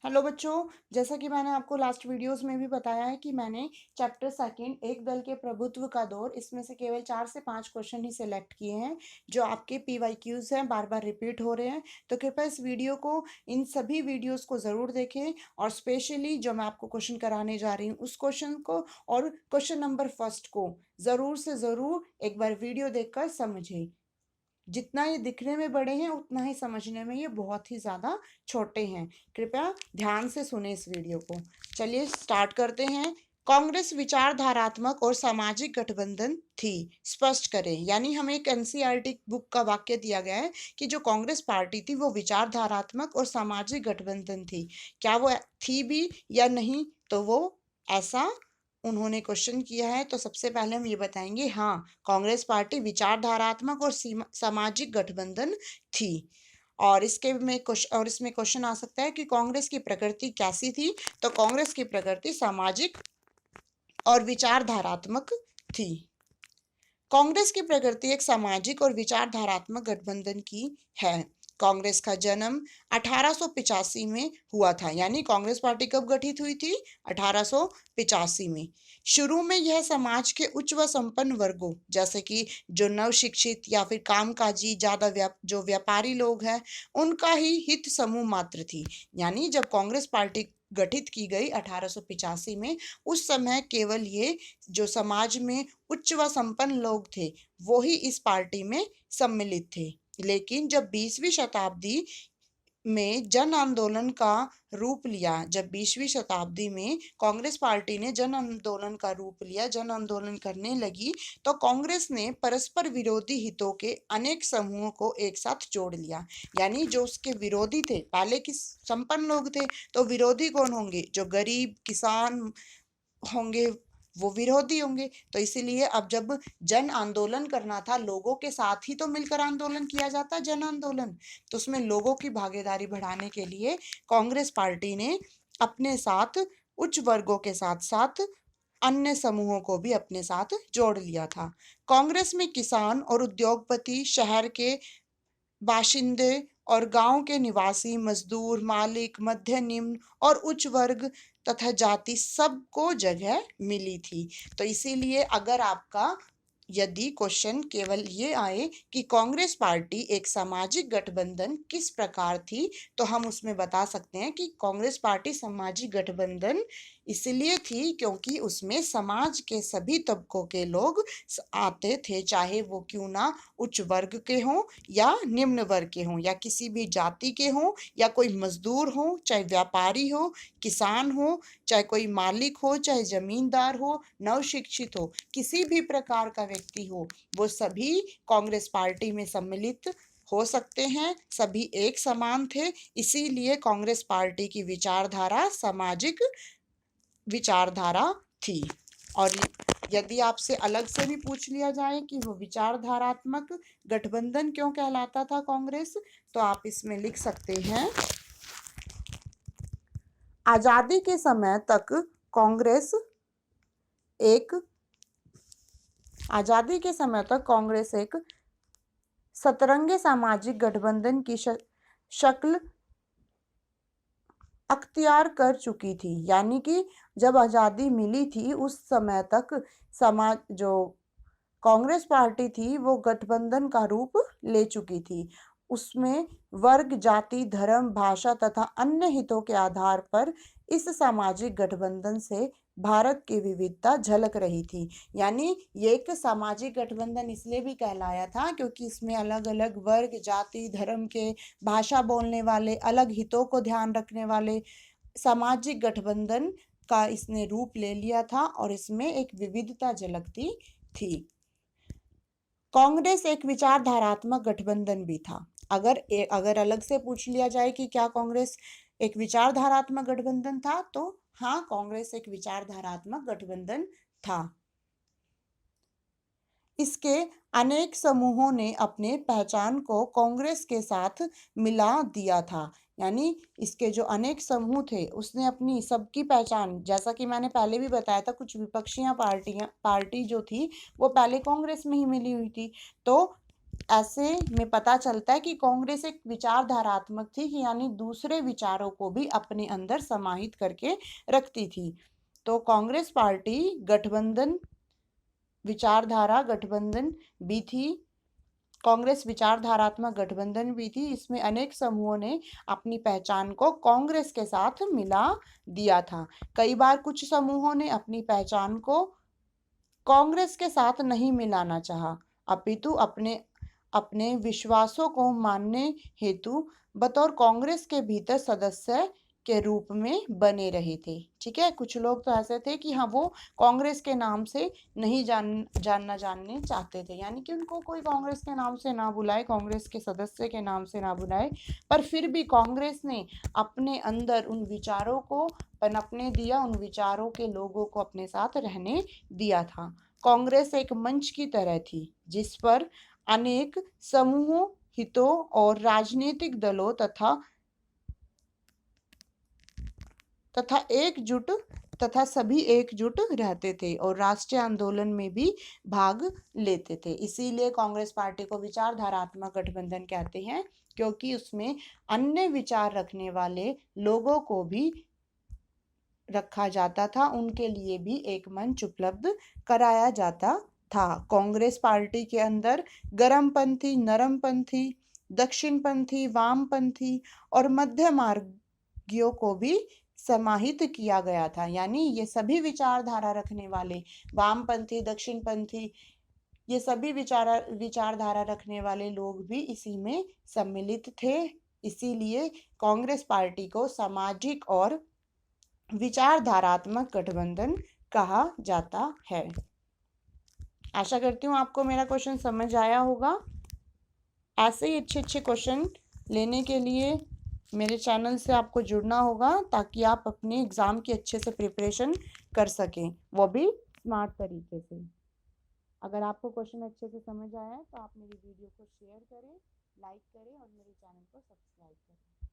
Hello बच्चों, जैसा कि मैंने आपको लास्ट वीडियोस में भी बताया है कि मैंने चैप्टर सेकंड एक दल के प्रभुत्व का दौर इसमें से केवल 4 से 5 क्वेश्चन ही सिलेक्ट किए हैं जो आपके पीवाईक्यूज हैं, बार बार रिपीट हो रहे हैं। तो कृपया इस वीडियो को, इन सभी वीडियोस को ज़रूर देखें और स्पेशली जो मैं आपको क्वेश्चन कराने जा रही हूँ उस क्वेश्चन को और क्वेश्चन नंबर फर्स्ट को ज़रूर से ज़रूर एक बार वीडियो देखकर समझें। जितना ये दिखने में बड़े हैं उतना ही समझने में ये बहुत ही ज़्यादा छोटे हैं। कृपया ध्यान से सुने इस वीडियो को। चलिए स्टार्ट करते हैं। कांग्रेस विचारधारात्मक और सामाजिक गठबंधन थी, स्पष्ट करें। यानी हमें एक एनसीईआरटी बुक का वाक्य दिया गया है कि जो कांग्रेस पार्टी थी वो विचारधारात्मक और सामाजिक गठबंधन थी। क्या वो थी भी या नहीं, तो वो ऐसा उन्होंने क्वेश्चन किया है। तो सबसे पहले हम ये बताएंगे, हाँ, कांग्रेस पार्टी विचारधारात्मक और सामाजिक गठबंधन थी। और इसमें क्वेश्चन आ सकता है कि कांग्रेस की प्रकृति कैसी थी। तो कांग्रेस की प्रकृति सामाजिक और विचारधारात्मक थी। कांग्रेस की प्रकृति एक सामाजिक और विचारधारात्मक गठबंधन की है। कांग्रेस का जन्म 1885 में हुआ था। यानी कांग्रेस पार्टी कब गठित हुई थी? 1885 में। शुरू में यह समाज के उच्च व संपन्न वर्गों, जैसे कि जो नव शिक्षित या फिर कामकाजी ज्यादा जो व्यापारी लोग हैं, उनका ही हित समूह मात्र थी। यानी जब कांग्रेस पार्टी गठित की गई 1885 में, उस समय केवल ये जो समाज में उच्च व संपन्न लोग थे वो ही इस पार्टी में सम्मिलित थे। लेकिन जब 20वीं शताब्दी में जन आंदोलन का रूप लिया, जब 20वीं शताब्दी में कांग्रेस पार्टी ने जन आंदोलन का रूप लिया, जन आंदोलन करने लगी, तो कांग्रेस ने परस्पर विरोधी हितों के अनेक समूहों को एक साथ जोड़ लिया। यानी जो उसके विरोधी थे, पहले किस संपन्न लोग थे, तो विरोधी कौन होंगे? जो गरीब किसान होंगे वो विरोधी होंगे। तो इसीलिए अब जब जन आंदोलन करना था, लोगों के साथ ही तो मिलकर आंदोलन किया जाता है, जन आंदोलन, तो उसमें लोगों की भागीदारी बढ़ाने के लिए कांग्रेस पार्टी ने अपने साथ उच्च वर्गों के साथ साथ अन्य समूहों को भी अपने साथ जोड़ लिया था। कांग्रेस में किसान और उद्योगपति, शहर के बाशिंदे और गांव के निवासी, मजदूर, मालिक, मध्य निम्न और उच्च वर्ग तथा जाति सबको जगह मिली थी। तो इसीलिए अगर आपका यदि क्वेश्चन केवल ये आए कि कांग्रेस पार्टी एक सामाजिक गठबंधन किस प्रकार थी, तो हम उसमें बता सकते हैं कि कांग्रेस पार्टी सामाजिक गठबंधन इसलिए थी क्योंकि उसमें समाज के सभी तबकों के लोग आते थे, चाहे वो क्यों ना उच्च वर्ग के हों या निम्न वर्ग के हों या किसी भी जाति के हों या कोई मजदूर हो, चाहे व्यापारी हो, किसान हो, चाहे कोई मालिक हो, चाहे जमींदार हो, नव शिक्षित हो, किसी भी प्रकार का व्यक्ति हो, वो सभी कांग्रेस पार्टी में सम्मिलित हो सकते हैं। सभी एक समान थे। इसीलिए कांग्रेस पार्टी की विचारधारा सामाजिक विचारधारा थी। और यदि आपसे अलग से भी पूछ लिया जाए कि वो विचारधारात्मक गठबंधन क्यों कहलाता था कांग्रेस, तो आप इसमें लिख सकते हैं, आजादी के समय तक कांग्रेस एक आजादी के समय तक कांग्रेस एक सतरंगी सामाजिक गठबंधन की शक्ल अख्तियार कर चुकी थी। यानी कि जब आज़ादी मिली थी उस समय तक समाज जो कांग्रेस पार्टी थी वो गठबंधन का रूप ले चुकी थी। उसमें वर्ग, जाति, धर्म, भाषा तथा अन्य हितों के आधार पर इस सामाजिक गठबंधन से भारत की विविधता झलक रही थी। यानी ये एक सामाजिक गठबंधन इसलिए भी कहलाया था क्योंकि इसमें अलग अलग वर्ग, जाति, धर्म के, भाषा बोलने वाले, अलग हितों को ध्यान रखने वाले सामाजिक गठबंधन का इसने रूप ले लिया था और इसमें एक विविधता झलकती थी। कांग्रेस एक विचारधारात्मक गठबंधन भी था। अगर अलग से पूछ लिया जाए कि क्या कांग्रेस एक विचारधारात्मक गठबंधन था, तो हाँ, कांग्रेस एक विचारधारात्मक गठबंधन था। इसके अनेक समूहों ने अपने पहचान को कांग्रेस के साथ मिला दिया था। यानी इसके जो अनेक समूह थे उसने अपनी सबकी पहचान, जैसा कि मैंने पहले भी बताया था, कुछ विपक्षी पार्टी जो थी वो पहले कांग्रेस में ही मिली हुई थी। तो ऐसे में पता चलता है कि कांग्रेस एक विचारधारात्मक थी, कि यानी दूसरे विचारों को भी अपने अंदर समाहित करके रखती थी। तो कांग्रेस पार्टी गठबंधन विचारधारा गठबंधन भी थी, कांग्रेस विचारधारात्मक गठबंधन भी थी। इसमें अनेक समूहों ने अपनी पहचान को कांग्रेस के साथ मिला दिया था। कई बार कुछ समूहों ने अपनी पहचान को कांग्रेस के साथ नहीं मिलाना चाहा, अपितु अपने अपने विश्वासों को मानने हेतु बतौर कांग्रेस के भीतर सदस्य के रूप में बने रहे थे। ठीक है, कुछ लोग तो ऐसे थे कि हाँ, वो कांग्रेस के नाम से नहीं जानने चाहते थे, यानी कि उनको कोई कांग्रेस के नाम से ना बुलाए, कांग्रेस के सदस्य के नाम से ना बुलाए, पर फिर भी कांग्रेस ने अपने अंदर उन विचारों को पनपने दिया, उन विचारों के लोगों को अपने साथ रहने दिया था। कांग्रेस एक मंच की तरह थी जिस पर अनेक समूहों, हितों और राजनीतिक दलों तथा सभी एकजुट रहते थे और राष्ट्रीय आंदोलन में भी भाग लेते थे। इसीलिए कांग्रेस पार्टी को विचारधारात्मक गठबंधन कहते हैं, क्योंकि उसमें अन्य विचार रखने वाले लोगों को भी रखा जाता था, उनके लिए भी एक मंच उपलब्ध कराया जाता था। कांग्रेस पार्टी के अंदर गर्मपंथी, नरमपंथी, दक्षिणपंथी, वामपंथी और मध्य मार्गियों को भी समाहित किया गया था, यानी ये सभी विचारधारा रखने वाले वामपंथी, दक्षिणपंथी, ये सभी विचारधारा रखने वाले लोग भी इसी में सम्मिलित थे। इसीलिए कांग्रेस पार्टी को सामाजिक और विचारधारात्मक गठबंधन कहा जाता है। आशा करती हूँ आपको मेरा क्वेश्चन समझ आया होगा। ऐसे ही अच्छे अच्छे क्वेश्चन लेने के लिए मेरे चैनल से आपको जुड़ना होगा, ताकि आप अपने एग्ज़ाम की अच्छे से प्रिपरेशन कर सकें, वो भी स्मार्ट तरीके से। अगर आपको क्वेश्चन अच्छे से समझ आया है तो आप मेरी वीडियो को शेयर करें, लाइक करें और मेरे चैनल को सब्सक्राइब करें।